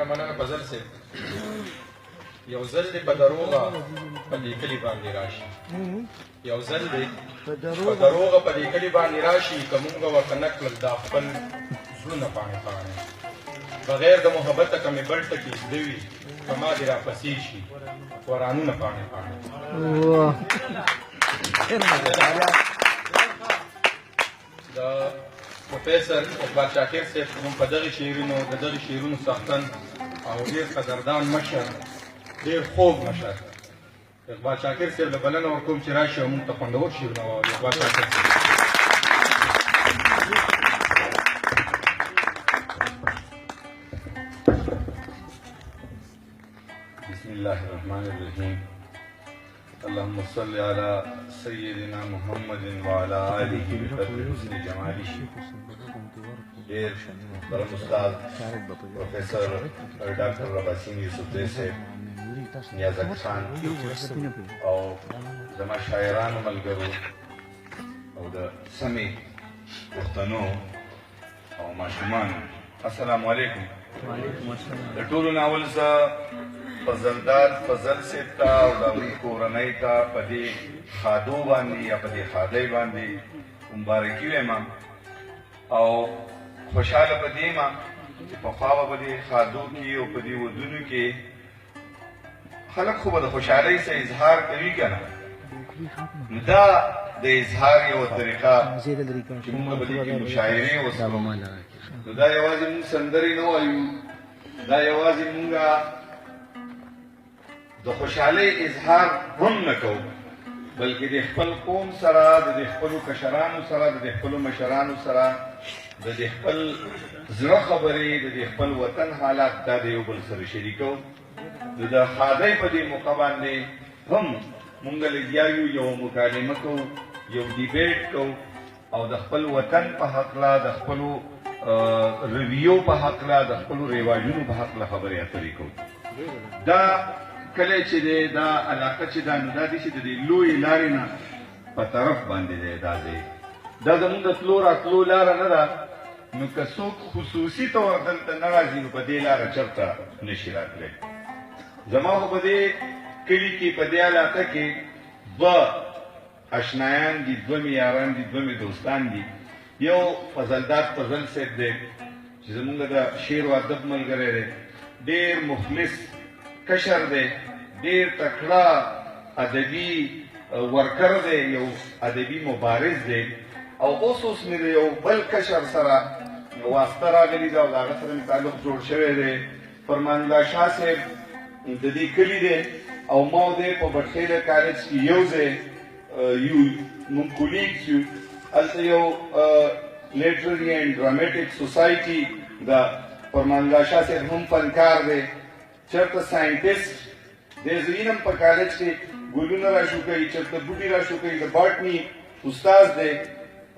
ډېره مننه فضل صاحب. یو ځل دې په دروغه په دې کلي باندې راشي، یو ځل دې په دروغه په دې کلي باندې راشي، که مونږ ورته نه کړل دا خپل زړونه پاڼې پاڼې بغیر د محبته که مې بل ټکي زده وي که ما دې راپسې شي قرآنونه پاڼې پاڼې. د پروفیسر اقبال شاکر صاحب هم په دغې شعرونو د دغې شعرونو څښتن او ډېر قدردان مشر، ډېر خوږ مشر اقبال شاکر صاحب له بلنه ورکوم چې راشي او موږ ته خوندور شعرونه واوري. اقبال شاکر صاحب. بسم الله الرحمن الرحیم. اللهم صل على سيدنا محمد وعلى آله بقدر حسن جماله. ډېر محترم استاد پروفیسر ډاکټر رباسین یوسفزی صاحب، نیازک خان او زما شاعرانو ملګرو او د سمې پښتنو او ماشومانو، السلام علیکم. د ټولو ناول زه فضلدار فضل صاحب ته او د هغوی کورنۍ ته په دې ښادو باندې یا په دې ښادۍ باندې مبارکي وایم او خوشحاله په دې یم چې پخوا به په دې ښادو کې او په دې ودونو کې خلک خو به د خوشحالۍ څه اظهار کوي که نه، نو دا د اظهار یوه طریقه چې مونږ به دې کې مشاعرې وسلو، نو دا یوازې مونږ سندرې نه وایو، دا یوازې مونږه د خوشحالۍ اظهار هم نه کوو، بلکې د خپل قوم سره، د خپلو کشرانو سره، د خپلو مشرانو سره، د خپل زړه خبرې، د خپل وطن حالات دا د یو بل سره شریکو. د ښادۍ په دې موقع باندې هم مونږ لګیا یو، یو مکالمه کوو، یو ډیبیټ کوو او د خپل وطن په هکله، د خپلو رویو په هکله، د خپلو رواجونو په هکله خبرې اترې کوو. دا کله چې دی دا علاقه چې دا نو دا دي چې د دې لویې لارې نه په طرف باندې دی دا ځای، دا زمونږ د تلو راتلو لاره نه ده، نو که څوک خصوصي طور دلته نه راځي نو په دې لاره چېرته نشي راتلی. زما خو په دې کلي کې په دې علاقه کې دوه اشنایان دي، دوه مې یاران دي، دوه مې دوستان دي. یو فضلدار فضل صاحب دی چې زمونږ د شعر و ادب ملګری دی، ډېر مخلص کشر دی، ډېر تکړه ادبي ورکر دی، یو ادبي مبارز دی. او اوس مې د یو بل کشر سره واسطه راغلې ده او د هغه سره مې تعلق جوړ شوی دی. فرمان الله شاه صاحب د دې کلي دی او ما او دی په بټخیله کالج کې یو ځای یو مونږ کولیګز یو، هلته یو لیټرري اینډ ډرامټیک سوسایټي د فرمان الله شاه صاحب هم فنکار دی، چېرته ساینټسټ دی، زه وینم په کالج کې ګلونه راشو کوي، چېرته بوټي راشو کوي، د باټني استاد دی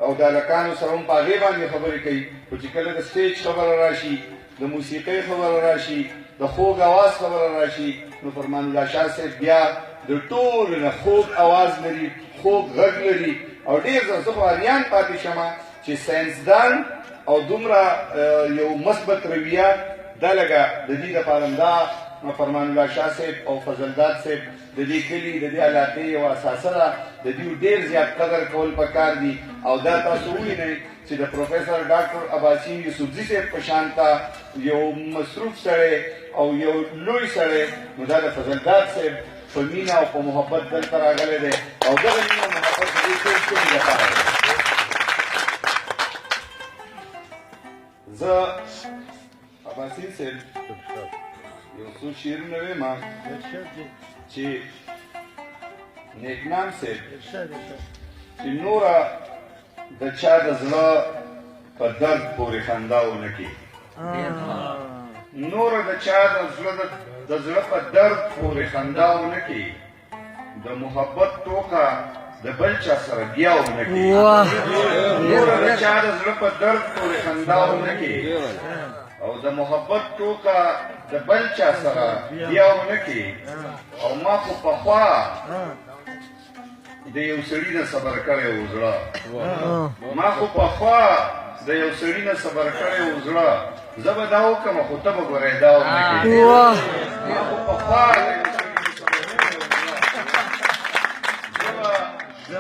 او د هلکانو سره هم په هغې باندې خبرې کوي. خو چې کله د سټیج خبره راشي، د موسیقۍ خبره راشي، د خوږ اواز خبره راشي، نو فرمان الله شاه صاحب بیا د ټولو نه خوږ اواز لري، خوږ غږ لري او ډېر زه خو حیران پاتې شمه چې ساینسدان او دومره یو مثبت رویه دا لږه د دې دپاره دا فرمان الله شاه صاحب او فضلدار صاحب د دې کلي د دې علاقې یوه اساسه ده، د دې ډېر زیات قدر کول پکار دي. او دا تاسو ووینئ چې د پروفیسر ډاکټر عباسین یوسفزي صاحب په شانته یو مصروف سړی او یو لوی سړی، نو دا د فضلدار صاحب په مینه او په محبت دلته راغلی دی او دغه مینه او محبت د دې ټول کلي لپاره دی. زه عباسین صاحب یو څو شعرونه ویم چې نیکنام صاحب چې نوره د چا د زړه په درد پورې خندا ونه کړي، نوره د چا د زړه په درد پورې خندا ونه کړي، د محبت ټوکه د بل چا سره بیا ونه کړي، نوره د چا د زړه په درد پورې خندا ونه کړي او د محبت ټوکه د بل چا سره بیا ونه کړي. او ما خو پخوا د یو سړي نه صبر کړی و زړه، ما خو پخوا د یو سړي نه صبر کړی و زړه، زه به دا وکړم خو ته به ګورې دا ونه کړې ما خو پخوا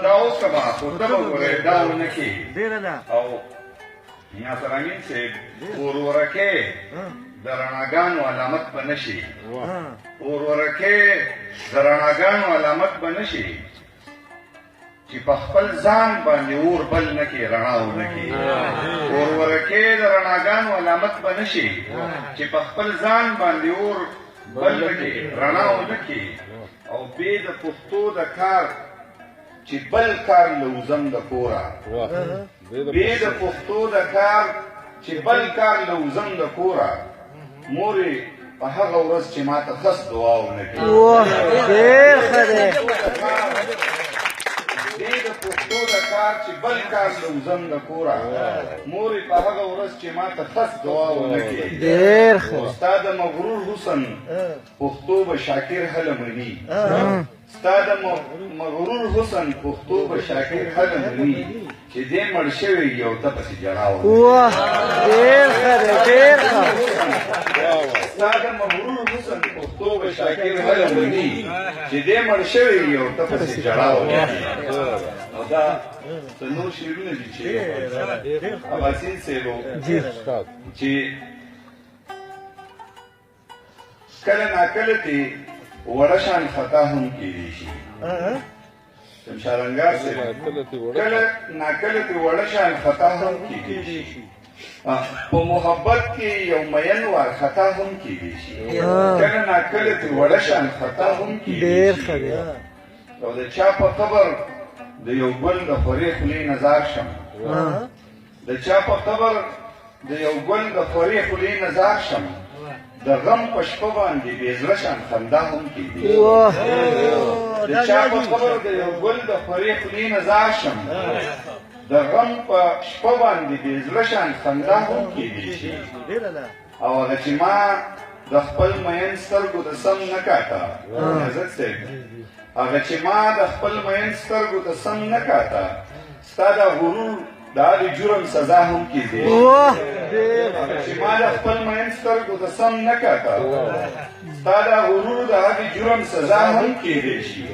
دا وکړم خو ته به ګورې دا ونه کړې او ناصر امین صاحب ورورکې د رڼاګانو علامت به نه شي ورورکې د رڼاګانو علامت به نه شي چې په خپل ځان باندې اور بل نه کړي رڼا ونه کړي ورورکې د رڼاګانو علامت به نه شي چې په خپل ځان باندې اور بل نه کړي رڼا ونه کړي او بې د پښتو د کار چې بل کار لوزم د کوره بې د پښتو د کار چې بل کار لوزم د کوره مورې په هغه ورځ چې ما ته خس دعا ونه کړي دې د پښتو د کار چې بل کار لوزم د کوره مورې په هغه ورځ چې ما ته خس دعا ونه کړي ستا د مغرور حسن پښتو به شاکر هله مني ستا د مغرور حسن پښتو به شاکر هله مني چې دې مړ شوی یو ته پسې جړا ستا د مغرور حسن پښتو به شاکر هله مني چې دې مړ شوی یو ته پسې جړا او دا نور شعرونه دي چې اباسین صاحب چې کله ناکله ته وړه شان خطا هم کېدی شي شمشارنګار صاحب کله ناکله ته وړه شان خطا هم کېدی شي په محبت کې یو مین وار خطا هم کېدی شي کله ناکله ته وړه شان خطا هم کېدی شي او د چا په قبر د یو ګل د خورې خولې نظار شم د چا په قبر د یو ګل د خورې خولې نظار شم د غم په شپه باندې بې زړه شان خندا هم کېدی د چا په قبر د یو ګل د خورې خولې نظار شم د غم په شپه باندې بې زړه شان خندا هم کېدی شي او هغه چې ما د خپل مین سترګو د سم نه کاته عزت صاحب هغه چې ما د خپل مین سترګو د سم نه کاته ستا د غرور دا د جرم سزا هم کېدی هغه چې ما د خپل مین سترګو د سم نه کاته ستا د غرور دا د جرم سزا هم کېدی شي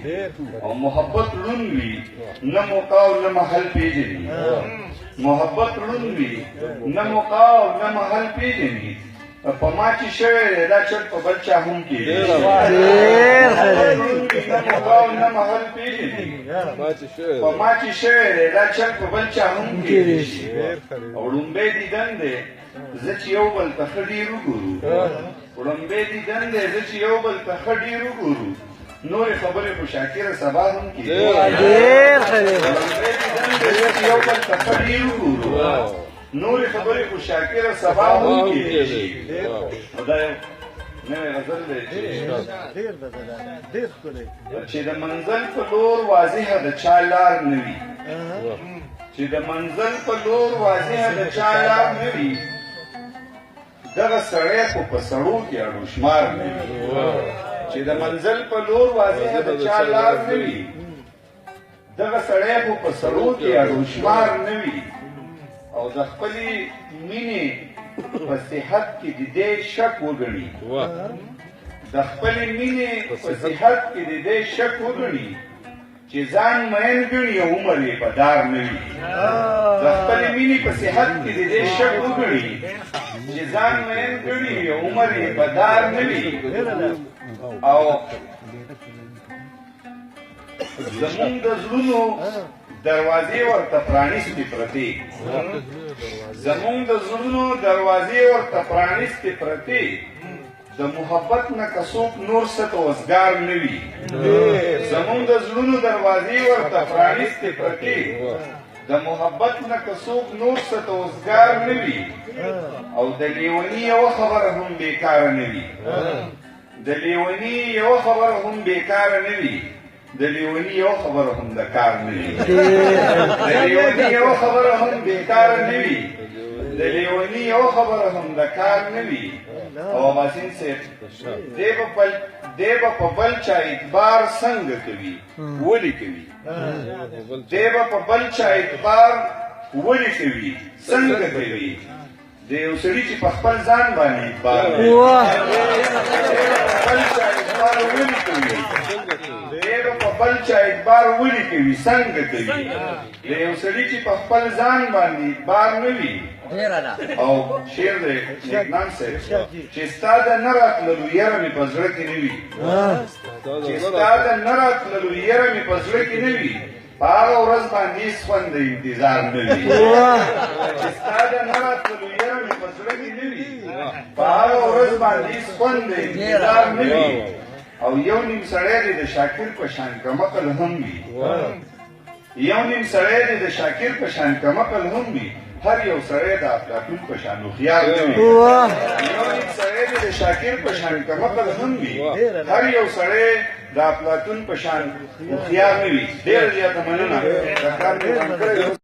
او محبت ړوند وي نه موقع او نه محل پېژني محبت ړوند وي نه موقع او نه محل پېژني په ما چې شوی دی دا چټ په بل چا هم کېدی شي نه موقع او نه محل پېژني په ما چې شوی دی دا چټ په بل چا هم کېدی شي او ړومبی دیدن دی زه چې یو بل ته ښه ډېر وګورو ړومبی دیدن دی زه چې یو بل ته ښه ډېر وګورو نورې خبرې خو شاکره سبا هم کېدی ړومبی دیدن دی زه چې یو بل ته ښه ډېر وګورو نورې خبرې خو شاکره سبا هم کېدی شي او دا یو نوی غزل دی چې د منزل په لور واضحه د چا لار نه وي چې د منزل په لور واضحه د چا لار نه وي دغه سړی خو په سړو کې اړوشمار نه وي چې د منزل په لور واضحه د چا لار نه وي دغه سړی خو په سړو کې اړوشمار نه وي او د خپلې مینې په صحت کې د دې شک وګڼي د خپلې مینې په صحت کې د دې شک وګڼي چې ځان مین ګڼي او عمر یې په دار نه وي د خپلې مینې په صحت کې د دې شک وګڼي چې ځان مین ګڼي او عمر یې په دار نه وي او زمونږ د زړونو دروازې ورته پرانیستې پرتې زمونږ د زړونو دروازې ورته پرانیستې پرتې د محبت نه که څوک نور څه توزګار نه وي زمونږ د زړونو دروازې ورته پرانیستې پرتې د محبت نه که څوک نور څه توزګار نه وي او د لیوني یوه خبره هم بېکاره نه وي د لیوني یوه خبره هم بېکاره نه وي د لیوني یو خبره هم د کار نه وي د لیوني یو خبره هم بېکاره نه وي د لیوني یو خبره هم د کار نه وي او اباسین صاحب دی به په بل چا اعتبار څنګه کوي ولې کوي دی به په بل چا اعتبار ولې کوي څنګه کوي د یو سړي چې په خپل ځان باندې اعتبار لري بل چا اعتبار ولې کوي دی به په بل چا اعتبار ولې کوي څنګه کوي د یو سړي چې په خپل ځان باندې اعتبار نه وي او شعر دی نیکنام صاحب چې ستا د نه راتللو یره مې په زړه کې نه وي چې ستا د نه راتللو یره مې په زړه کې نه وي په هغه ورځ باندې هېڅ خوند د انتظار نه وي چې ستا د نه راتللو یره مې په زړه کې نه وي په هغه ورځ باندې هېڅ خوند د انتظار نه وي او یو نیم سړی دی د شاکر په شان کمقل هم وي یو نیم سړی دی د شاکر په شان کمقل هم وي هر یو سړی د افلاطون په شان هوښیار نه وي یو نیم سړی دی د شاکر په شان کمقل هم وي هر یو سړی د افلاطون په شان هوښیار نه وي ډېره زیاته مننه دا کار مې ځان کړی